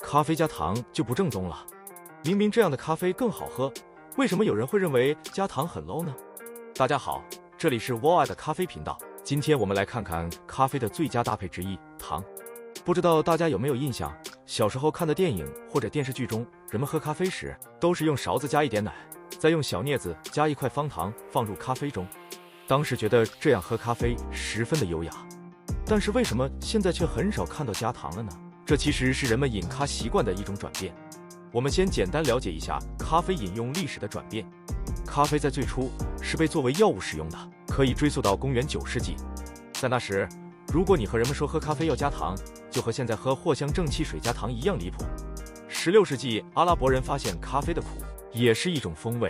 咖啡加糖就不正宗了。明明这样的咖啡更好喝，为什么有人会认为加糖很 low 呢？大家好，这里是 Wall 的咖啡频道。今天我们来看看咖啡的最佳搭配之一——糖。不知道大家有没有印象，小时候看的电影或者电视剧中，人们喝咖啡时都是用勺子加一点奶，再用小镊子加一块方糖放入咖啡中。当时觉得这样喝咖啡十分的优雅，但是为什么现在却很少看到加糖了呢？这其实是人们饮咖习惯的一种转变。我们先简单了解一下咖啡饮用历史的转变。咖啡在最初是被作为药物使用的，可以追溯到公元9世纪。在那时，如果你和人们说喝咖啡要加糖，就和现在喝藿香正气水加糖一样离谱。16世纪，阿拉伯人发现咖啡的苦也是一种风味，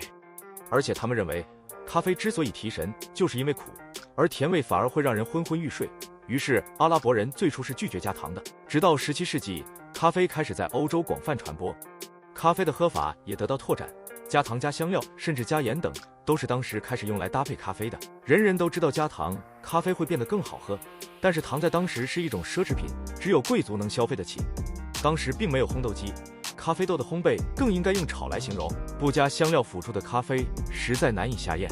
而且他们认为咖啡之所以提神，就是因为苦，而甜味反而会让人昏昏欲睡。于是阿拉伯人最初是拒绝加糖的。直到17世纪，咖啡开始在欧洲广泛传播，咖啡的喝法也得到拓展，加糖、加香料，甚至加盐等，都是当时开始用来搭配咖啡的。人人都知道加糖，咖啡会变得更好喝，但是糖在当时是一种奢侈品，只有贵族能消费得起。当时并没有烘豆机，咖啡豆的烘焙更应该用炒来形容，不加香料辅助的咖啡实在难以下咽。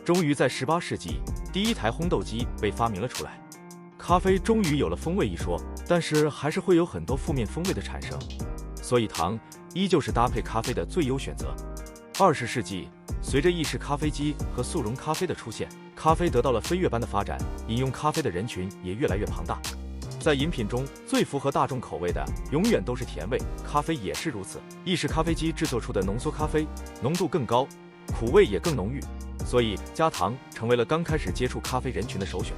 终于在18世纪，第一台烘豆机被发明了出来，咖啡终于有了风味一说，但是还是会有很多负面风味的产生，所以糖依旧是搭配咖啡的最优选择。20世纪，随着意式咖啡机和速溶咖啡的出现，咖啡得到了飞跃般的发展，饮用咖啡的人群也越来越庞大。在饮品中，最符合大众口味的永远都是甜味，咖啡也是如此。意式咖啡机制作出的浓缩咖啡浓度更高，苦味也更浓郁，所以加糖成为了刚开始接触咖啡人群的首选。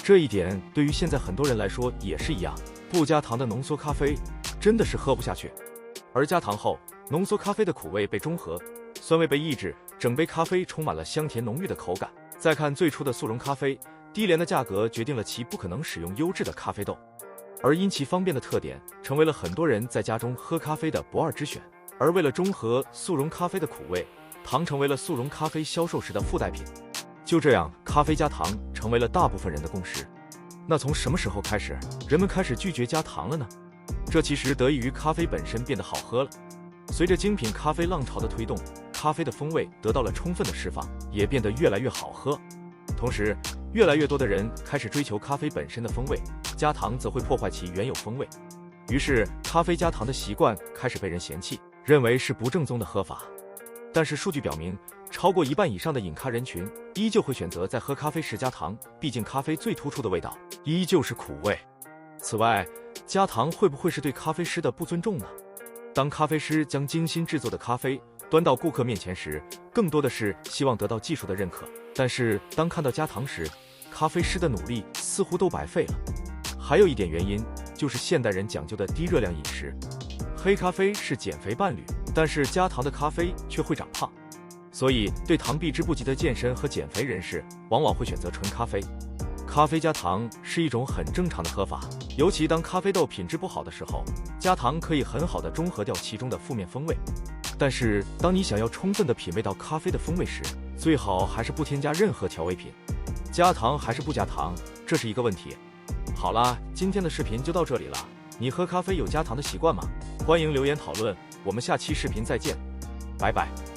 这一点对于现在很多人来说也是一样，不加糖的浓缩咖啡真的是喝不下去。而加糖后，浓缩咖啡的苦味被中和，酸味被抑制，整杯咖啡充满了香甜浓郁的口感。再看最初的速溶咖啡，低廉的价格决定了其不可能使用优质的咖啡豆，而因其方便的特点，成为了很多人在家中喝咖啡的不二之选。而为了中和速溶咖啡的苦味，糖成为了速溶咖啡销售时的附带品。就这样，咖啡加糖成为了大部分人的共识。那从什么时候开始，人们开始拒绝加糖了呢？这其实得益于咖啡本身变得好喝了。随着精品咖啡浪潮的推动，咖啡的风味得到了充分的释放，也变得越来越好喝。同时，越来越多的人开始追求咖啡本身的风味，加糖则会破坏其原有风味。于是，咖啡加糖的习惯开始被人嫌弃，认为是不正宗的喝法。但是数据表明，超过1半以上的饮咖人群依旧会选择在喝咖啡时加糖，毕竟咖啡最突出的味道依旧是苦味。此外，加糖会不会是对咖啡师的不尊重呢？当咖啡师将精心制作的咖啡端到顾客面前时，更多的是希望得到技术的认可。但是当看到加糖时，咖啡师的努力似乎都白费了。还有一点原因就是现代人讲究的低热量饮食，黑咖啡是减肥伴侣，但是加糖的咖啡却会长胖，所以对糖避之不及的健身和减肥人士往往会选择纯咖啡。咖啡加糖是一种很正常的喝法，尤其当咖啡豆品质不好的时候，加糖可以很好的中和掉其中的负面风味。但是当你想要充分的品味到咖啡的风味时，最好还是不添加任何调味品。加糖还是不加糖，这是一个问题。好啦，今天的视频就到这里了。你喝咖啡有加糖的习惯吗？欢迎留言讨论，我们下期视频再见，拜拜。